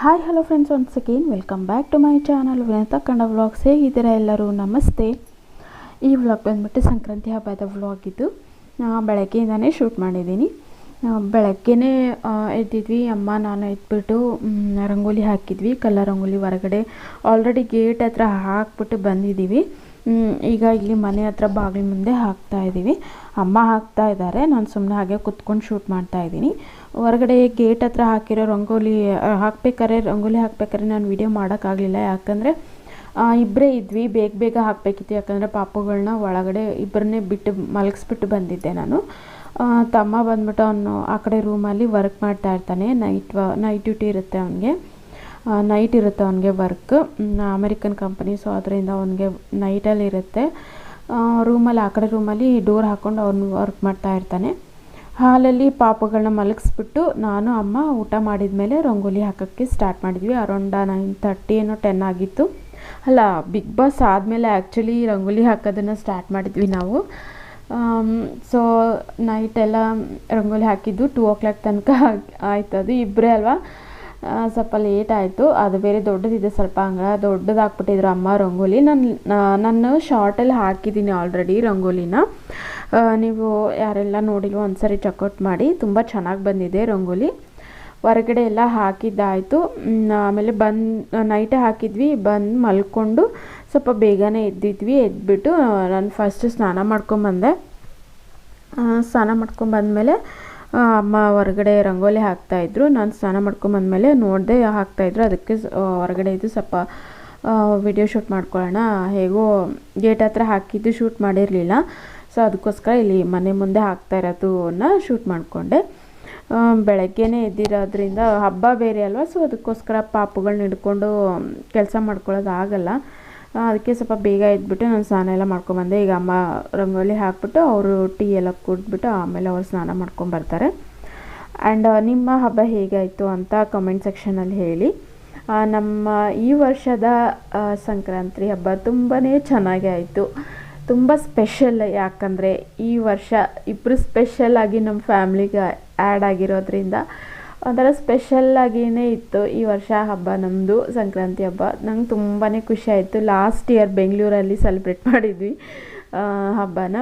Hi hello friends, once again welcome back to my channel Vinata Kannada vlogs. ಹೇಗಿದ್ದೀರಾ ಎಲ್ಲರೂ? ನಮಸ್ತೆ. ಈ ವ್ಲಾಗ್ ಬಂದ್ಬಿಟ್ಟು ಸಂಕ್ರಾಂತಿ ಹಬ್ಬದ ವ್ಲಾಗ್ ಇದು. ಬೆಳಗ್ಗೆಯಿಂದನೇ ಶೂಟ್ ಮಾಡಿದ್ದೀನಿ. ಬೆಳಗ್ಗೆನೇ ಎದ್ದಿದ್ವಿ, ಅಮ್ಮ ನಾನು ಎದ್ಬಿಟ್ಟು ರಂಗೋಲಿ ಹಾಕಿದ್ವಿ. ಕಲರ್ ರಂಗೋಲಿ ಹೊರಗಡೆ ಆಲ್ರೆಡಿ ಗೇಟ್ ಹತ್ರ ಹಾಕ್ಬಿಟ್ಟು ಬಂದಿದ್ದೀವಿ. ಈಗ ಇಲ್ಲಿ ಮನೆ ಹತ್ರ ಬಾಗಿಲು ಮುಂದೆ ಹಾಕ್ತಾ ಇದ್ದೀವಿ. ಅಮ್ಮ ಹಾಕ್ತಾ ಇದ್ದಾರೆ, ನಾನು ಸುಮ್ಮನೆ ಹಾಗೆ ಕುತ್ಕೊಂಡು ಶೂಟ್ ಮಾಡ್ತಾ ಇದ್ದೀನಿ. ಹೊರಗಡೆ ಗೇಟ್ ಹತ್ರ ಹಾಕಿರೋ ರಂಗೋಲಿ ರಂಗೋಲಿ ಹಾಕ್ಬೇಕಾದ್ರೆ ನಾನು ವಿಡಿಯೋ ಮಾಡೋಕ್ಕಾಗಲಿಲ್ಲ. ಯಾಕಂದರೆ ಇಬ್ಬರೇ ಇದ್ವಿ, ಬೇಗ ಬೇಗ ಹಾಕಬೇಕಿತ್ತು. ಯಾಕಂದರೆ ಪಾಪುಗಳನ್ನ ಒಳಗಡೆ ಇಬ್ಬರನ್ನೇ ಬಿಟ್ಟು ಮಲಗಿಸ್ಬಿಟ್ಟು ಬಂದಿದ್ದೆ ನಾನು. ತಮ್ಮ ಬಂದ್ಬಿಟ್ಟು ಅವನು ಆ ಕಡೆ ರೂಮಲ್ಲಿ ವರ್ಕ್ ಮಾಡ್ತಾ ಇರ್ತಾನೆ. ನೈಟ್ ಡ್ಯೂಟಿ ಇರುತ್ತೆ ಅವನಿಗೆ, ನೈಟ್ ಇರುತ್ತೆ ಅವನಿಗೆ ವರ್ಕ್. ಅಮೆರಿಕನ್ ಕಂಪನಿ, ಸೊ ಅದರಿಂದ ಅವನಿಗೆ ನೈಟಲ್ಲಿ ಇರುತ್ತೆ. ರೂಮಲ್ಲಿ ಆ ಕಡೆ ರೂಮಲ್ಲಿ ಡೋರ್ ಹಾಕ್ಕೊಂಡು ಅವನು ವರ್ಕ್ ಮಾಡ್ತಾ ಇರ್ತಾನೆ. ಹಾಲಲ್ಲಿ ಪಾಪುಗಳನ್ನ ಮಲಗಿಸ್ಬಿಟ್ಟು ನಾನು ಅಮ್ಮ ಊಟ ಮಾಡಿದ ಮೇಲೆ ರಂಗೋಲಿ ಹಾಕೋಕ್ಕೆ ಸ್ಟಾರ್ಟ್ ಮಾಡಿದ್ವಿ. ಅರೌಂಡ್ 9:30 ಏನೋ 10 ಆಗಿತ್ತು. ಅಲ್ಲ, ಬಿಗ್ ಬಾಸ್ ಆದಮೇಲೆ ಆ್ಯಕ್ಚುಲಿ ರಂಗೋಲಿ ಹಾಕೋದನ್ನು ಸ್ಟಾರ್ಟ್ ಮಾಡಿದ್ವಿ ನಾವು. ಸೊ ನೈಟೆಲ್ಲ ರಂಗೋಲಿ ಹಾಕಿದ್ದು 2 o'clock ತನಕ ಆಯ್ತು. ಅದು ಇಬ್ಬರೇ ಅಲ್ವಾ, ಸ್ವಲ್ಪ ಲೇಟ್ ಆಯಿತು. ಅದು ಬೇರೆ ದೊಡ್ಡದಿದೆ, ಸ್ವಲ್ಪ ದೊಡ್ಡದು ಹಾಕ್ಬಿಟ್ಟಿದ್ರು ಅಮ್ಮ ರಂಗೋಲಿ. ನಾನು ಶಾರ್ಟಲ್ಲಿ ಹಾಕಿದ್ದೀನಿ ಆಲ್ರೆಡಿ ರಂಗೋಲಿನ. ನೀವು ಯಾರೆಲ್ಲ ನೋಡಿಲ್ವೋ ಒಂದ್ಸರಿ ಚೆಕ್ಔಟ್ ಮಾಡಿ, ತುಂಬ ಚೆನ್ನಾಗಿ ಬಂದಿದೆ ರಂಗೋಲಿ. ಹೊರಗಡೆ ಎಲ್ಲ ಹಾಕಿದ್ದಾಯಿತು. ಆಮೇಲೆ ನೈಟೇ ಹಾಕಿದ್ವಿ. ಮಲ್ಕೊಂಡು ಸ್ವಲ್ಪ ಬೇಗನೆ ಎದ್ಬಿಟ್ಟು ನಾನು ಫಸ್ಟ್ ಸ್ನಾನ ಮಾಡ್ಕೊಂಬಂದೆ. ಸ್ನಾನ ಮಾಡ್ಕೊಂಬಂದಮೇಲೆ ಅಮ್ಮ ಹೊರಗಡೆ ರಂಗೋಲಿ ಹಾಕ್ತಾಯಿದ್ರು. ನಾನು ಸ್ನಾನ ಮಾಡ್ಕೊಂಬಂದಮೇಲೆ ನೋಡಿದೆ ಹಾಕ್ತಾಯಿದ್ರು. ಅದಕ್ಕೆ ಹೊರಗಡೆ ಇದು ಸ್ವಲ್ಪ ವಿಡಿಯೋ ಶೂಟ್ ಮಾಡ್ಕೊಳ್ಳೋಣ, ಹೇಗೋ ಗೇಟ್ ಹತ್ರ ಹಾಕಿದ್ದು ಶೂಟ್ ಮಾಡಿರಲಿಲ್ಲ. ಸೊ ಅದಕ್ಕೋಸ್ಕರ ಇಲ್ಲಿ ಮನೆ ಮುಂದೆ ಹಾಕ್ತಾ ಇರೋದನ್ನ ಶೂಟ್ ಮಾಡಿಕೊಂಡೆ. ಬೆಳಗ್ಗೆನೇ ಎದ್ದಿರೋದ್ರಿಂದ ಹಬ್ಬ ಬೇರೆ ಅಲ್ವಾ, ಸೊ ಅದಕ್ಕೋಸ್ಕರ ಪಾಪುಗಳನ್ನ ಹಿಡ್ಕೊಂಡು ಕೆಲಸ ಮಾಡ್ಕೊಳ್ಳೋದು ಆಗಲ್ಲ. ಅದಕ್ಕೆ ಸ್ವಲ್ಪ ಬೇಗ ಎದ್ಬಿಟ್ಟು ನಾನು ಸ್ನಾನ ಎಲ್ಲ ಮಾಡ್ಕೊಂಬಂದೆ. ಈಗ ಅಮ್ಮ ರಂಗೋಲಿ ಹಾಕ್ಬಿಟ್ಟು ಅವರು ಟೀ ಎಲ್ಲ ಕುಡಿದ್ಬಿಟ್ಟು ಆಮೇಲೆ ಅವ್ರು ಸ್ನಾನ ಮಾಡ್ಕೊಂಬರ್ತಾರೆ. ಆ್ಯಂಡ್ ನಿಮ್ಮ ಹಬ್ಬ ಹೇಗಾಯಿತು ಅಂತ ಕಮೆಂಟ್ ಸೆಕ್ಷನಲ್ಲಿ ಹೇಳಿ. ನಮ್ಮ ಈ ವರ್ಷದ ಸಂಕ್ರಾಂತಿ ಹಬ್ಬ ತುಂಬಾ ಚೆನ್ನಾಗಿ ಆಯಿತು, ತುಂಬ ಸ್ಪೆಷಲ್. ಯಾಕಂದರೆ ಈ ವರ್ಷ ಇಬ್ಬರು ಸ್ಪೆಷಲ್ಲಾಗಿ ನಮ್ಮ ಫ್ಯಾಮ್ಲಿಗೆ ಆ್ಯಡ್ ಆಗಿರೋದ್ರಿಂದ ಒಂಥರ ಸ್ಪೆಷಲ್ಲಾಗಿಯೇ ಇತ್ತು ಈ ವರ್ಷ ಹಬ್ಬ, ನಮ್ಮದು ಸಂಕ್ರಾಂತಿ ಹಬ್ಬ. ನಂಗೆ ತುಂಬಾ ಖುಷಿ ಆಯಿತು. ಲಾಸ್ಟ್ ಇಯರ್ ಬೆಂಗಳೂರಲ್ಲಿ ಸೆಲೆಬ್ರೇಟ್ ಮಾಡಿದ್ವಿ ಹಬ್ಬನ.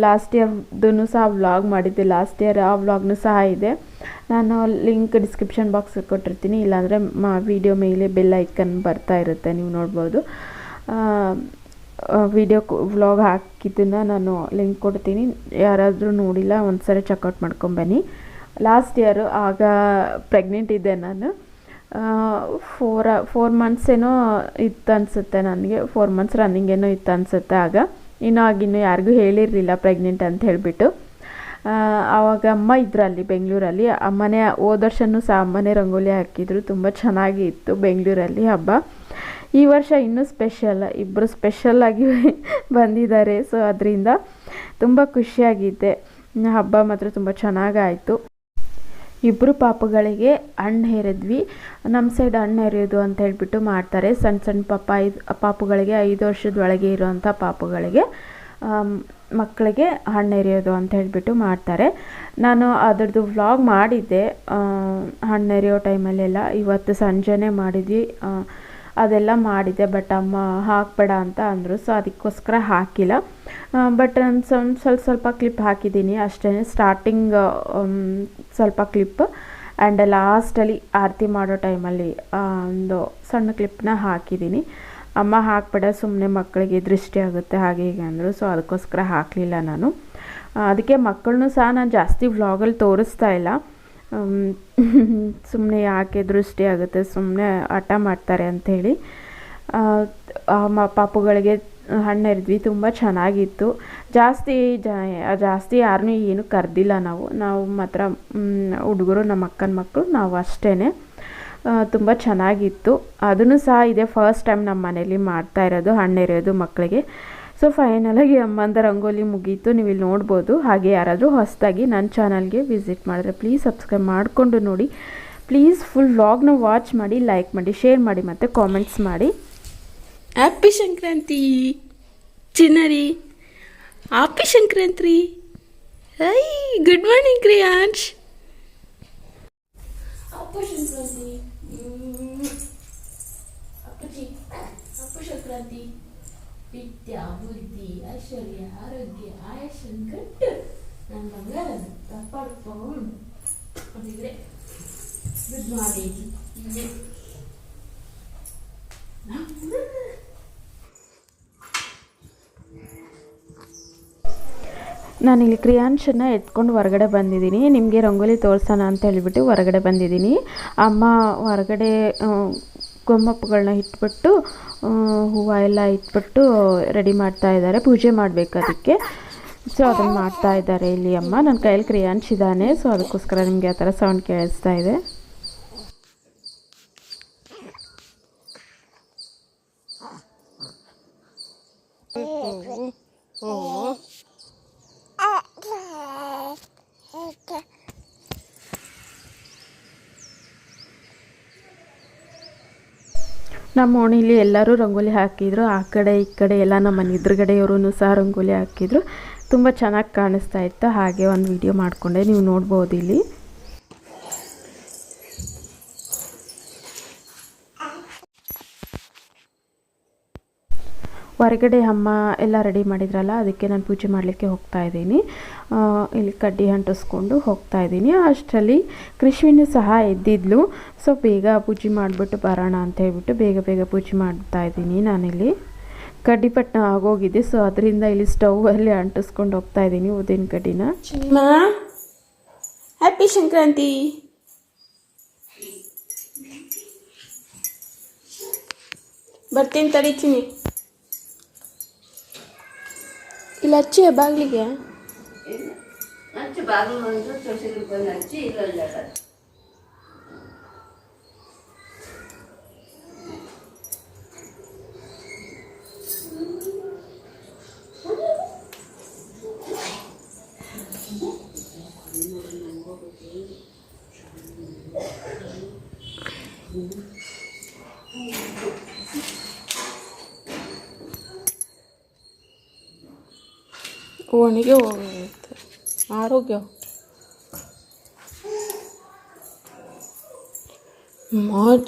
ಲಾಸ್ಟ್ ಇಯರ್ದೂ ಸಹ ವ್ಲಾಗ್ ಮಾಡಿದ್ದೆ. ಲಾಸ್ಟ್ ಇಯರ್ ಆ ವ್ಲಾಗ್ನೂ ಸಹ ಇದೆ. ನಾನು ಲಿಂಕ್ ಡಿಸ್ಕ್ರಿಪ್ಷನ್ ಬಾಕ್ಸ್ ಕೊಟ್ಟಿರ್ತೀನಿ, ಇಲ್ಲಾಂದರೆ ವಿಡಿಯೋ ಮೇಲೆ ಬೆಲ್ ಐಕನ್ ಬರ್ತಾ ಇರುತ್ತೆ, ನೀವು ನೋಡ್ಬೋದು. ವ್ಲಾಗ್ ಹಾಕಿದ್ದನ್ನು ನಾನು ಲಿಂಕ್ ಕೊಡ್ತೀನಿ, ಯಾರಾದರೂ ನೋಡಿಲ್ಲ ಒಂದ್ಸರಿ ಚೆಕ್ಔಟ್ ಮಾಡ್ಕೊಂಬನ್ನಿ. ಲಾಸ್ಟ್ ಇಯರು ಆಗ ಪ್ರೆಗ್ನೆಂಟ್ ಇದ್ದೆ ನಾನು. 4 months ಏನೋ ಇತ್ತು ಅನಿಸುತ್ತೆ ನನಗೆ, 4 months ರನ್ನಿಂಗ್ ಏನೋ ಇತ್ತು ಅನಿಸುತ್ತೆ ಆಗ. ಆಗಿನ್ನೂ ಯಾರಿಗೂ ಹೇಳಿರಲಿಲ್ಲ ಪ್ರೆಗ್ನೆಂಟ್ ಅಂತ ಹೇಳಿಬಿಟ್ಟು. ಆವಾಗ ಅಮ್ಮ ಇದ್ರು ಅಲ್ಲಿ ಬೆಂಗಳೂರಲ್ಲಿ. ಅಮ್ಮನೇ ಹೋದ ವರ್ಷವೂ ಸಹ ಅಮ್ಮನೇ ರಂಗೋಲಿ ಹಾಕಿದ್ರು. ತುಂಬ ಚೆನ್ನಾಗಿ ಇತ್ತು ಬೆಂಗಳೂರಲ್ಲಿ ಹಬ್ಬ. ಈ ವರ್ಷ ಇನ್ನೂ ಸ್ಪೆಷಲ್, ಇಬ್ಬರು ಸ್ಪೆಷಲ್ಲಾಗಿ ಬಂದಿದ್ದಾರೆ. ಸೊ ಅದರಿಂದ ತುಂಬ ಖುಷಿಯಾಗಿದೆ. ಹಬ್ಬ ಮಾತ್ರ ತುಂಬ ಚೆನ್ನಾಗಾಯಿತು. ಇಬ್ಬರು ಪಾಪುಗಳಿಗೆ ಹಣ್ಣು ಹೆರೆದ್ವಿ. ನಮ್ಮ ಸೈಡ್ ಹಣ್ಣು ಹೆರೆಯೋದು ಅಂತ ಹೇಳ್ಬಿಟ್ಟು ಮಾಡ್ತಾರೆ. ಸಣ್ಣ ಪಾಪುಗಳಿಗೆ 5 ವರ್ಷದೊಳಗೆ ಇರೋವಂಥ ಪಾಪುಗಳಿಗೆ ಮಕ್ಕಳಿಗೆ ಹಣ್ಣು ಎರೆಯೋದು ಅಂತ ಹೇಳಿಬಿಟ್ಟು ಮಾಡ್ತಾರೆ. ನಾನು ಅದರದ್ದು ವ್ಲಾಗ್ ಮಾಡಿದ್ದೆ ಹಣ್ಣು ಎರೆಯೋ ಟೈಮಲ್ಲೆಲ್ಲ. ಇವತ್ತು ಸಂಜೆನೇ ಮಾಡಿದ್ವಿ, ಅದೆಲ್ಲ ಮಾಡಿದ್ದೆ. ಬಟ್ ಅಮ್ಮ ಹಾಕಬೇಡ ಅಂತ ಅಂದರು, ಸೊ ಅದಕ್ಕೋಸ್ಕರ ಹಾಕಿಲ್ಲ. ಬಟ್ ನಾನು ಸ್ವಲ್ಪ ಕ್ಲಿಪ್ ಹಾಕಿದ್ದೀನಿ ಅಷ್ಟೇ. ಸ್ಟಾರ್ಟಿಂಗ್ ಸ್ವಲ್ಪ ಕ್ಲಿಪ್ ಆ್ಯಂಡ್ ಲಾಸ್ಟಲ್ಲಿ ಆರತಿ ಮಾಡೋ ಟೈಮಲ್ಲಿ ಒಂದು ಸಣ್ಣ ಕ್ಲಿಪ್ನ ಹಾಕಿದ್ದೀನಿ. ಅಮ್ಮ ಹಾಕಬೇಡ, ಸುಮ್ಮನೆ ಮಕ್ಕಳಿಗೆ ದೃಷ್ಟಿ ಆಗುತ್ತೆ ಹಾಗೆ ಹೀಗೆ ಅಂದರು, ಸೊ ಅದಕ್ಕೋಸ್ಕರ ಹಾಕಲಿಲ್ಲ ನಾನು. ಅದಕ್ಕೆ ಮಕ್ಕಳನ್ನೂ ಸಹ ನಾನು ಜಾಸ್ತಿ ವ್ಲಾಗಲ್ಲಿ ತೋರಿಸ್ತಾ ಇಲ್ಲ. ಸುಮ್ಮನೆ ಯಾಕೆ ದೃಷ್ಟಿ ಆಗುತ್ತೆ, ಸುಮ್ಮನೆ ಹಠ ಮಾಡ್ತಾರೆ ಅಂಥೇಳಿ ಪಾಪುಗಳಿಗೆ ಹಣ್ಣು ಎರೆದ್ವಿ. ತುಂಬ ಚೆನ್ನಾಗಿತ್ತು. ಜಾಸ್ತಿ ಯಾರನ್ನೂ ಏನೂ ಕರೆದಿಲ್ಲ ನಾವು ಮಾತ್ರ ಹುಡುಗರು, ನಮ್ಮ ಅಕ್ಕನ ಮಕ್ಕಳು, ನಾವು ಅಷ್ಟೇ. ತುಂಬ ಚೆನ್ನಾಗಿತ್ತು. ಅದನ್ನು ಸಹ ಇದೆ ಫಸ್ಟ್ ಟೈಮ್ ನಮ್ಮ ಮನೇಲಿ ಮಾಡ್ತಾ ಇರೋದು ಹಣ್ಣು ಎರೆಯೋದು ಮಕ್ಕಳಿಗೆ. ಸೊ ಫೈನಲಾಗಿ ಅಮ್ಮಂದ ರಂಗೋಲಿ ಮುಗೀತು, ನೀವು ಇಲ್ಲಿ ನೋಡ್ಬೋದು. ಹಾಗೆ ಯಾರಾದರೂ ಹೊಸದಾಗಿ ನನ್ನ ಚಾನಲ್ಗೆ ವಿಸಿಟ್ ಮಾಡಿದ್ರೆ ಪ್ಲೀಸ್ ಸಬ್ಸ್ಕ್ರೈಬ್ ಮಾಡಿಕೊಂಡು ನೋಡಿ. ಪ್ಲೀಸ್ ಫುಲ್ ವ್ಲಾಗ್ನ ವಾಚ್ ಮಾಡಿ, ಲೈಕ್ ಮಾಡಿ, ಶೇರ್ ಮಾಡಿ ಮತ್ತು ಕಾಮೆಂಟ್ಸ್ ಮಾಡಿ. ಹ್ಯಾಪಿ ಸಂಕ್ರಾಂತಿ ಚಿನ್ನರಿ, happy Sankranti. Good morning Kriyansh. Appu Sankranti. ಅಪ್ಪುಜಿ ಅಪ್ಪು ಸಂಕ್ರಾಂತಿ. ವಿದ್ಯಾ ಬುದ್ಧಿ ಐಶ್ವರ್ಯ ಆರೋಗ್ಯ ಆಯುಷನ್ ಕಟ್ಟು ನನ್ನ ಬಂಗಾರದ ಕಾಪಾಡ್ಕೊಂಡು ಬಂದಿದ್ರೆ ಗುಡ್ ಮಾರ್ನಿಂಗ್. ನಾನಿಲ್ಲಿ ಕ್ರಿಯಾಂಶನ್ನ ಎತ್ಕೊಂಡು ಹೊರಗಡೆ ಬಂದಿದ್ದೀನಿ. ನಿಮಗೆ ರಂಗೋಲಿ ತೋರಿಸೋಣ ಅಂತ ಹೇಳಿಬಿಟ್ಟು ಹೊರಗಡೆ ಬಂದಿದ್ದೀನಿ. ಅಮ್ಮ ಹೊರಗಡೆ ಗೊಂಬಪ್ಪಗಳನ್ನ ಇಟ್ಬಿಟ್ಟು ಹೂವು ಎಲ್ಲ ಇಟ್ಬಿಟ್ಟು ರೆಡಿ ಮಾಡ್ತಾ ಇದ್ದಾರೆ, ಪೂಜೆ ಮಾಡಬೇಕು ಅದಕ್ಕೆ. ಸೊ ಅದನ್ನು ಮಾಡ್ತಾ ಇದ್ದಾರೆ ಇಲ್ಲಿ ಅಮ್ಮ. ನನ್ನ ಕೈಯಲ್ಲಿ ಕ್ರಿಯಾಂಶ್ ಇದ್ದಾನೆ, ಸೊ ಅದಕ್ಕೋಸ್ಕರ ನಿಮಗೆ ಆ ಥರ ಸೌಂಡ್ ಕೇಳಿಸ್ತಾ ಇದೆ. ನಮ್ಮ ಓಣಿಲಿ ಎಲ್ಲರೂ ರಂಗೋಲಿ ಹಾಕಿದ್ರು, ಆ ಕಡೆ ಈ ಕಡೆ ಎಲ್ಲ ನಮ್ಮ ಮನೆ ಎದುರುಗಡೆಯವರು ಸಹ ರಂಗೋಲಿ ಹಾಕಿದ್ರು. ತುಂಬ ಚೆನ್ನಾಗಿ ಕಾಣಿಸ್ತಾ ಇತ್ತು. ಹಾಗೆ ಒಂದು ವಿಡಿಯೋ ಮಾಡಿಕೊಂಡೆ, ನೀವು ನೋಡ್ಬೋದು ಇಲ್ಲಿ. ಹೊರಗಡೆ ಅಮ್ಮ ಎಲ್ಲ ರೆಡಿ ಮಾಡಿದ್ರಲ್ಲ, ಅದಕ್ಕೆ ನಾನು ಪೂಜೆ ಮಾಡಲಿಕ್ಕೆ ಹೋಗ್ತಾ ಇದ್ದೀನಿ. ಇಲ್ಲಿ ಕಡ್ಡಿ ಅಂಟಿಸ್ಕೊಂಡು ಹೋಗ್ತಾ ಇದ್ದೀನಿ. ಅಷ್ಟರಲ್ಲಿ ಕೃಷ್ವಿನೂ ಸಹ ಎದ್ದಿದ್ಲು. ಸೊ ಬೇಗ ಪೂಜೆ ಮಾಡಿಬಿಟ್ಟು ಬರೋಣ ಅಂತ ಹೇಳ್ಬಿಟ್ಟು ಬೇಗ ಬೇಗ ಪೂಜೆ ಮಾಡ್ತಾ ಇದ್ದೀನಿ. ನಾನಿಲ್ಲಿ ಕಡ್ಡಿಪಟ್ಟಣ ಆಗೋಗಿದೆ, ಸೊ ಅದರಿಂದ ಇಲ್ಲಿ ಸ್ಟೌವಲ್ಲಿ ಅಂಟಿಸ್ಕೊಂಡು ಹೋಗ್ತಾ ಇದ್ದೀನಿ ಉದ್ದಿನ ಕಡ್ಡಿನ. ಹ್ಯಾಪಿ ಸಂಕ್ರಾಂತಿ. ಬರ್ತೀನಿ ತಡೀತೀನಿ. ಇಲ್ಲ ಹಚ್ಚಿ ಬಾಗಿಲಿಗೆ ಹಚ್ಚಿ ಒಣಗೆ ಹೋಗುತ್ತೆ ಆರೋಗ್ಯ.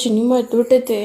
ಚಿನ್ನಿ ಮಾತು ಬಿಟ್ಟೈತೆ.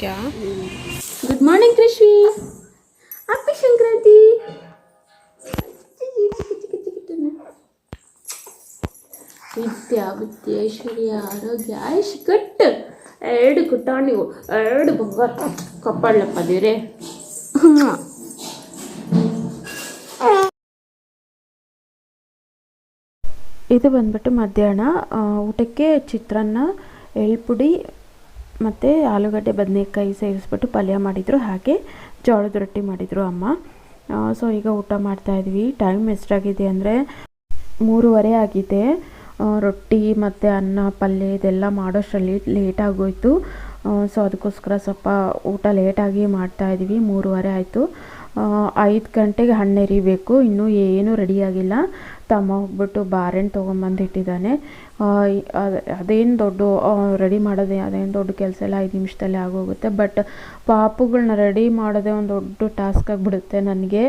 क्या good morning Krishvi. Happy Sankranti. ವಿದ್ಯಾ ಬುದ್ಧಿ ಐಶ್ವರ್ಯ ಆರೋಗ್ಯ ಆಯುಷ್ ಕಟ್ಟು. ಎರಡು ಕುಟಾಣಿ ಎರಡು ಬಂಗಾರ ಕಪ್ಪಾಳಪ್ಪ ದೇವ್ರೆ. ಇದು ಬಂದ್ಬಿಟ್ಟು ಮಧ್ಯಾಹ್ನ ಊಟಕ್ಕೆ ಚಿತ್ರಾನ್ನ, ಎಳ್ಪುಡಿ ಮತ್ತು ಆಲೂಗಡ್ಡೆ ಬದನೆಕಾಯಿ ಸೇರಿಸ್ಬಿಟ್ಟು ಪಲ್ಯ ಮಾಡಿದರು, ಹಾಗೆ ಜೋಳದ ರೊಟ್ಟಿ ಮಾಡಿದರು ಅಮ್ಮ. ಸೊ ಈಗ ಊಟ ಮಾಡ್ತಾಯಿದ್ವಿ. ಟೈಮ್ ಎಷ್ಟಾಗಿದೆ ಅಂದರೆ 3:30 ಆಗಿದೆ. ರೊಟ್ಟಿ ಮತ್ತು ಅನ್ನ ಪಲ್ಯ ಇದೆಲ್ಲ ಮಾಡೋಷ್ಟರಲ್ಲಿ ಲೇಟಾಗೋಯಿತು. ಸೊ ಅದಕ್ಕೋಸ್ಕರ ಸ್ವಲ್ಪ ಊಟ ಲೇಟಾಗಿ ಮಾಡ್ತಾಯಿದ್ವಿ. 3:30 ಆಯಿತು. 5 ಗಂಟೆಗೆ ಹಣ್ಣು ಎರಿಬೇಕು. ಇನ್ನೂ ಏನೂ ರೆಡಿಯಾಗಿಲ್ಲ. ತಮ್ಮ ಹೋಗ್ಬಿಟ್ಟು ಬಾರೆಹಣ್ಣು ತೊಗೊಂಬಂದು ಇಟ್ಟಿದ್ದಾನೆ. ಅದೇನು ದೊಡ್ಡ ರೆಡಿ ಮಾಡೋದೇ ಅದೇನು ದೊಡ್ಡ ಕೆಲಸ ಇಲ್ಲ, 5 ನಿಮಿಷದಲ್ಲೇ ಆಗೋಗುತ್ತೆ. ಬಟ್ ಪಾಪುಗಳನ್ನ ರೆಡಿ ಮಾಡೋದೇ ಒಂದು ದೊಡ್ಡ ಟಾಸ್ಕ್ ಆಗಿಬಿಡುತ್ತೆ ನನಗೆ.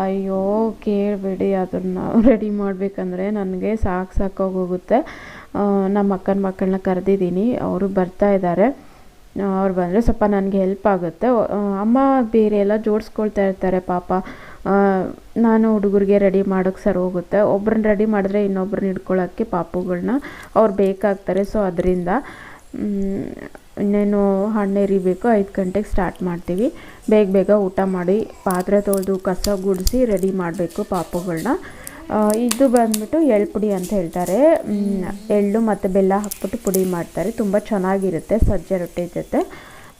ಅಯ್ಯೋ ಕೇಳಬೇಡಿ, ಅದನ್ನು ರೆಡಿ ಮಾಡಬೇಕಂದ್ರೆ ನನಗೆ ಸಾಕಾಗೋಗುತ್ತೆ. ನಮ್ಮ ಅಕ್ಕನ ಮಕ್ಕಳನ್ನ ಕರೆದಿದ್ದೀನಿ, ಅವರು ಬರ್ತಾ ಇದ್ದಾರೆ. ಅವ್ರು ಬಂದರೆ ಸ್ವಲ್ಪ ನನಗೆ ಹೆಲ್ಪ್ ಆಗುತ್ತೆ. ಅಮ್ಮ ಬೇರೆ ಎಲ್ಲ ಜೋಡಿಸ್ಕೊಳ್ತಾ ಇರ್ತಾರೆ ಪಾಪ. ನಾನು ಹುಡುಗರಿಗೆ ರೆಡಿ ಮಾಡೋಕ್ಕೆ ಸರಿ ಹೋಗುತ್ತೆ. ಒಬ್ರನ್ನ ರೆಡಿ ಮಾಡಿದ್ರೆ ಇನ್ನೊಬ್ರನ್ನ ಹಿಡ್ಕೊಳ್ಳೋಕ್ಕೆ ಪಾಪುಗಳನ್ನ ಅವ್ರು ಬೇಕಾಗ್ತಾರೆ. ಸೊ ಅದರಿಂದ ಇನ್ನೇನು ಹಣ್ಣು ಎರಿಬೇಕು. 5 ಗಂಟೆಗೆ ಸ್ಟಾರ್ಟ್ ಮಾಡ್ತೀವಿ. ಬೇಗ ಊಟ ಮಾಡಿ ಪಾತ್ರೆ ತೊಳೆದು ಕಸ ಗುಡಿಸಿ ರೆಡಿ ಮಾಡಬೇಕು ಪಾಪುಗಳನ್ನ. ಇದು ಬಂದ್ಬಿಟ್ಟು ಎಳ್ಳು ಪುಡಿ ಅಂತ ಹೇಳ್ತಾರೆ. ಎಳ್ಳು ಮತ್ತು ಬೆಲ್ಲ ಹಾಕ್ಬಿಟ್ಟು ಪುಡಿ ಮಾಡ್ತಾರೆ. ತುಂಬ ಚೆನ್ನಾಗಿರುತ್ತೆ ಸಜ್ಜೆ ರೊಟ್ಟಿ ಜೊತೆ.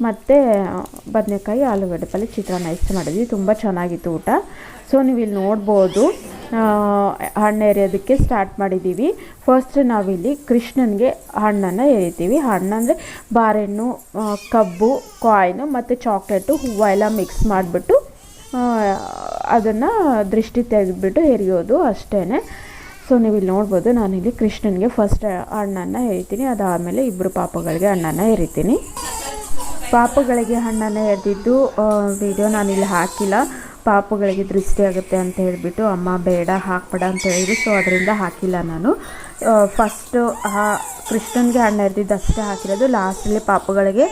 ಮತ್ತು ಬದನೆಕಾಯಿ ಆಲೂಗಡ್ಡೆ ಪಲ್ಯ ಚಿತ್ರಾನ್ನ ಇಷ್ಟು ಮಾಡಿದ್ವಿ. ತುಂಬ ಚೆನ್ನಾಗಿತ್ತು ಊಟ. ಸೊ ನೀವು ಇಲ್ಲಿ ನೋಡ್ಬೋದು, ಹಣ್ಣು ಎರೆಯೋದಕ್ಕೆ ಸ್ಟಾರ್ಟ್ ಮಾಡಿದ್ದೀವಿ. ಫಸ್ಟ್ ನಾವಿಲ್ಲಿ ಕೃಷ್ಣನಿಗೆ ಹಣ್ಣನ್ನು ಎರಿತೀವಿ. ಹಣ್ಣಂದರೆ ಬಾಳೆಹಣ್ಣು, ಕಬ್ಬು, ಕಾಯಿನು ಮತ್ತು ಚಾಕ್ಲೇಟು, ಹೂವು ಎಲ್ಲ ಮಿಕ್ಸ್ ಮಾಡಿಬಿಟ್ಟು ಅದನ್ನು ದೃಷ್ಟಿ ತೆಗೆದುಬಿಟ್ಟು ಎರಿಯೋದು ಅಷ್ಟೇ. ಸೊ ನೀವು ಇಲ್ಲಿ ನೋಡ್ಬೋದು, ನಾನಿಲ್ಲಿ ಕೃಷ್ಣನಿಗೆ ಫಸ್ಟ್ ಹಣ್ಣನ್ನು ಎರಿತೀನಿ. ಅದಾದಮೇಲೆ ಇಬ್ಬರು ಪಾಪಗಳಿಗೆ ಹಣ್ಣನ್ನು ಎರಿತೀನಿ. ಪಾಪಗಳಿಗೆ ಹಣ್ಣನ್ನು ಎರೆದಿದ್ದು ವಿಡಿಯೋ ನಾನಿಲ್ಲಿ ಹಾಕಿಲ್ಲ. ಪಾಪಗಳಿಗೆ ದೃಷ್ಟಿ ಆಗುತ್ತೆ ಅಂತ ಹೇಳಿಬಿಟ್ಟು ಅಮ್ಮ ಬೇಡ ಹಾಕಬೇಡ ಅಂತ ಹೇಳಿದ್ರು. ಸೊ ಅದರಿಂದ ಹಾಕಿಲ್ಲ ನಾನು. ಫಸ್ಟು ಕೃಷ್ಣನಿಗೆ ಹಣ್ಣು ಎರೆದಿದ್ದು ಅಷ್ಟೇ ಹಾಕಿರೋದು. ಲಾಸ್ಟಲ್ಲಿ ಪಾಪಗಳಿಗೆ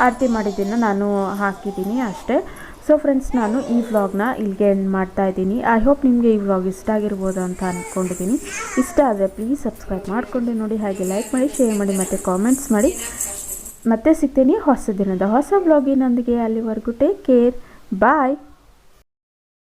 ಆರತಿ ಮಾಡಿದ್ದನ್ನು ನಾನು ಹಾಕಿದ್ದೀನಿ ಅಷ್ಟೇ. ಸೊ ಫ್ರೆಂಡ್ಸ್, ನಾನು ಈ ವ್ಲಾಗ್ನ ಇಲ್ಲಿಗೆ ಎಂಡ್ ಮಾಡ್ತಾ ಇದ್ದೀನಿ. ಐ ಹೋಪ್ ನಿಮಗೆ ಈ ವ್ಲಾಗ್ ಇಷ್ಟ ಆಗಿರ್ಬೋದು ಅಂತ ಅಂದ್ಕೊಂಡಿದ್ದೀನಿ. ಇಷ್ಟ ಆದರೆ ಪ್ಲೀಸ್ ಸಬ್ಸ್ಕ್ರೈಬ್ ಮಾಡಿಕೊಂಡು ನೋಡಿ, ಹಾಗೆ ಲೈಕ್ ಮಾಡಿ, ಶೇರ್ ಮಾಡಿ ಮತ್ತು ಕಾಮೆಂಟ್ಸ್ ಮಾಡಿ. ಮತ್ತೆ ಸಿಗ್ತೀನಿ ಹೊಸ ದಿನದ ಹೊಸ ವ್ಲಾಗಿನೊಂದಿಗೆ. ಅಲ್ಲಿವರೆಗೂ ಟೇಕ್ ಕೇರ್, ಬಾಯ್.